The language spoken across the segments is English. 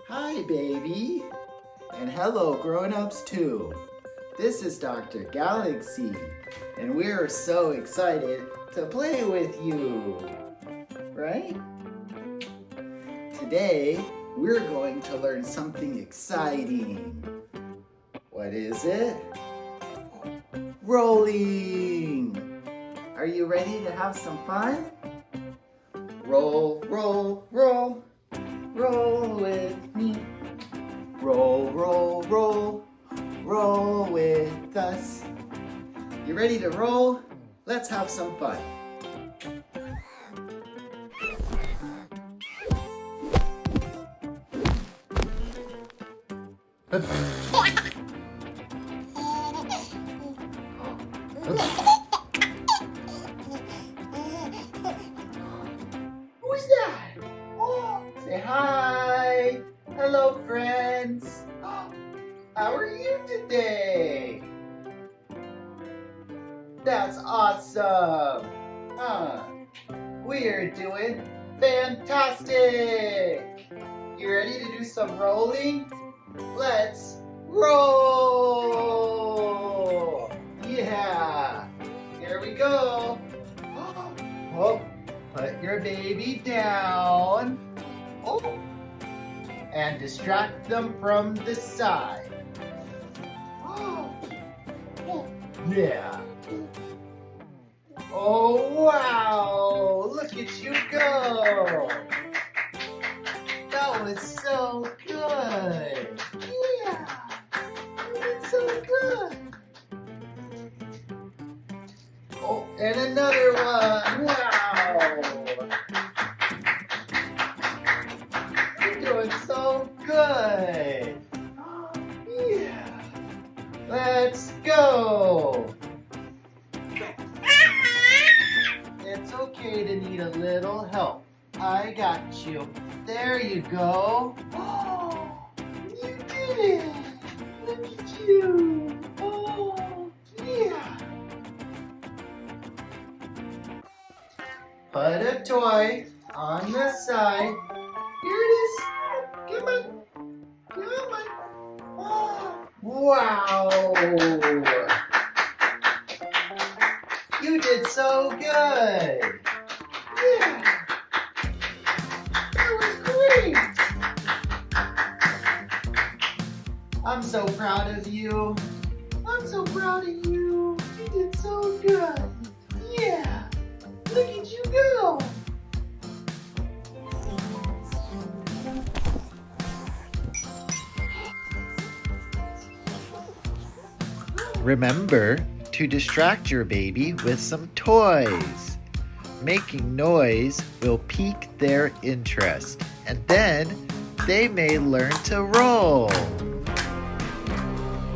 Hi, baby. And hello, grown-ups too. This is Dr. Galaxy, and we're so excited to play with you, right? Today, we're going to learn something exciting. What is it? Rolling. Are you ready to have some fun? Roll, roll, roll. Roll with me. Roll, roll, roll. Roll with us. You ready to roll? Let's have some fun. Who's that? Oh, say hi. Hello, friends. How are you today? That's awesome. We're doing fantastic. You ready to do some rolling? Let's roll. Yeah. Here we go. Oh, put your baby down. Oh. And distract them from the side. Yeah. Oh, wow. Look at you go. That was so good. Yeah. You did so good. Oh, and another one. Wow. You're doing so good. Yeah. Let's go. It's okay to need a little help. I got you. There you go. Oh, you did it. Look at you. Oh, yeah. Put a toy on the side. Here it is. Come on. Come on. Oh, wow. You did so good. Yeah. That was great. I'm so proud of you. I'm so proud of you. You did so good. Yeah. Look at you go. Remember to distract your baby with some toys. Making noise will pique their interest, and then they may learn to roll.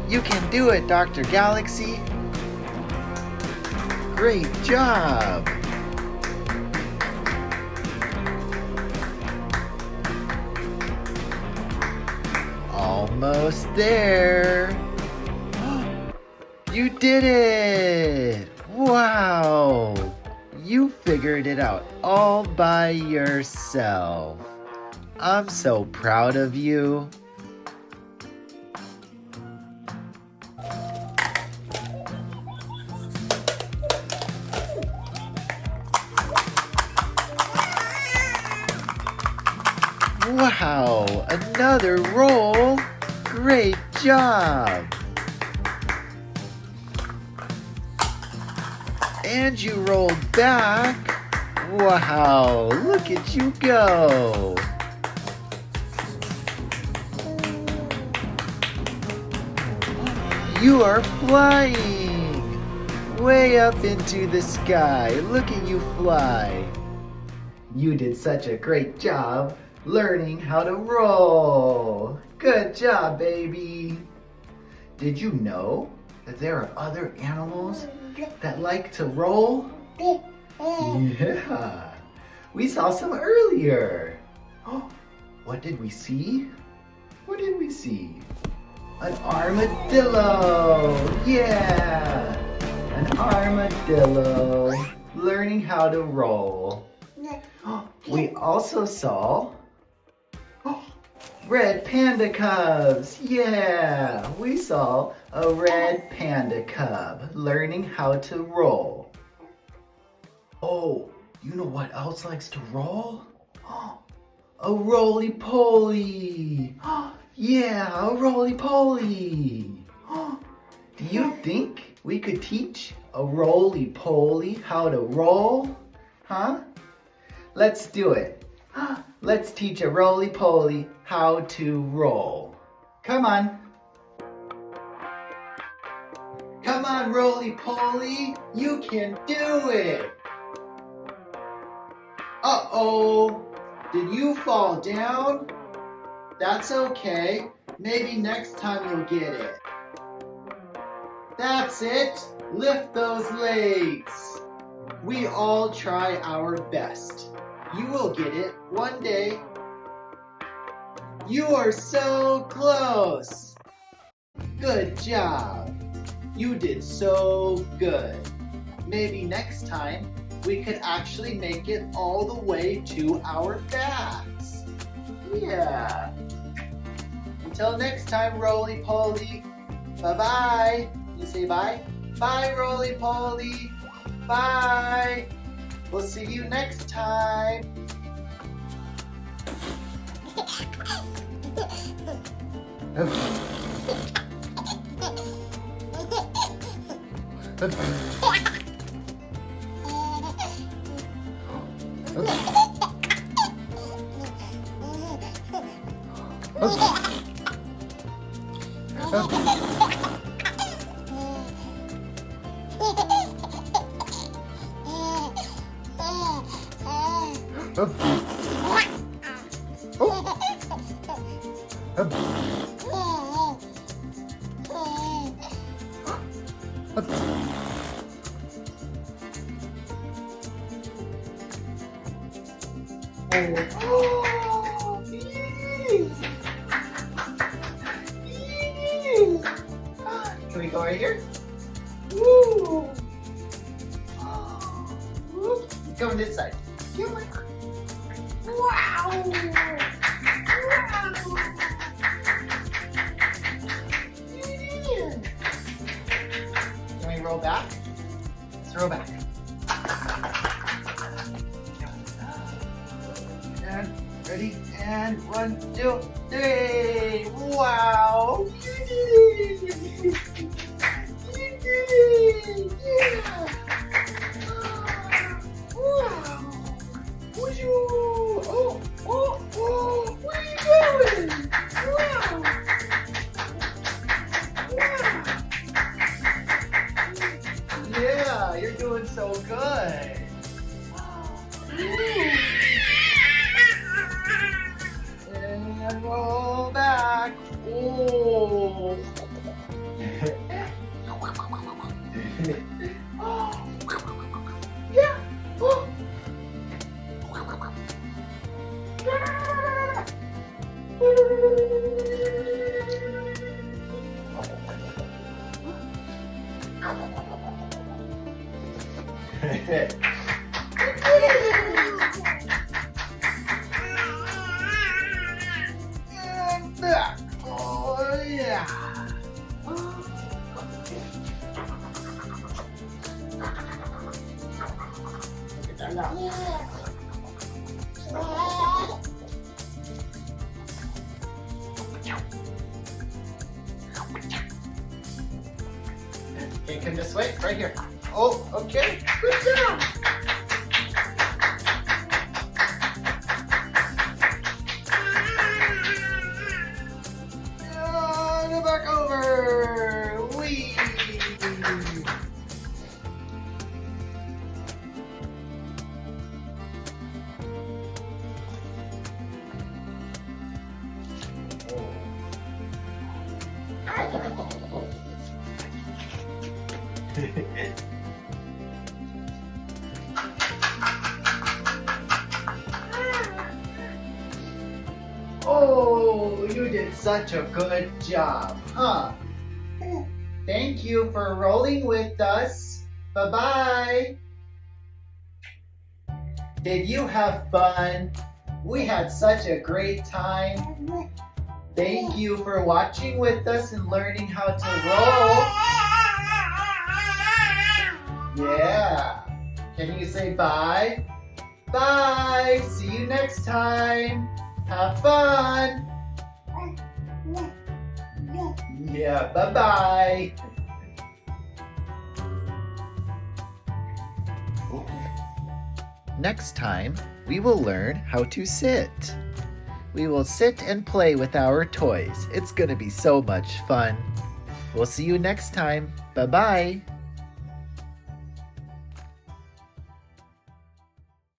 You can do it, Dr. Galaxy. Great job. Almost there. You did it! Wow! You figured it out all by yourself. I'm so proud of you. Wow! Another roll! Great job! And you rolled back. Wow, look at you go. You are flying way up into the sky. Look at you fly. You did such a great job learning how to roll. Good job, baby. Did you know that there are other animals that like to roll? Yeah. We saw some earlier. Oh, what did we see? What did we see? An armadillo. Yeah. An armadillo learning how to roll. We also saw Red panda cubs. Yeah, we saw a red panda cub learning how to roll. Oh, you know what else likes to roll? A roly-poly. Yeah, a roly-poly. Do you think we could teach a roly-poly how to roll? Huh? Let's do it. Let's teach a roly-poly how to roll. Come on. Come on, roly-poly. You can do it. Uh-oh. Did you fall down? That's okay. Maybe next time you'll get it. That's it. Lift those legs. We all try our best. You will get it one day. You are so close. Good job. You did so good. Maybe next time we could actually make it all the way to our backs. Yeah. Until next time, roly-poly. Bye-bye. You say bye? Bye, roly-poly. Bye. We'll see you next time. Oh, yay! Yay! Can we go right here? Woo! Woo. Go on this side. Come on. Wow! Wow! Yeah. Can we roll back? Let's roll back. And ready? And 1, 2, 3. Wow! You did it! You did it! Yeah! Wow! Woo-hoo! Oh! Oh! Oh! What are you doing? Wow! Wow! Yeah, you're doing so good. Woo. And roll back. Oh. Yeah. Oh. And back. Oh yeah. Look at that now. Okay, come this way, right here. Oh, okay. Good job. And back over. Whee. Oh, you did such a good job, huh? Thank you for rolling with us. Bye-bye. Did you have fun? We had such a great time. Thank you for watching with us and learning how to roll. Yeah. Can you say bye? Bye. See you next time. Have fun. Yeah, bye-bye. Next time, we will learn how to sit. We will sit and play with our toys. It's gonna be so much fun. We'll see you next time. Bye-bye.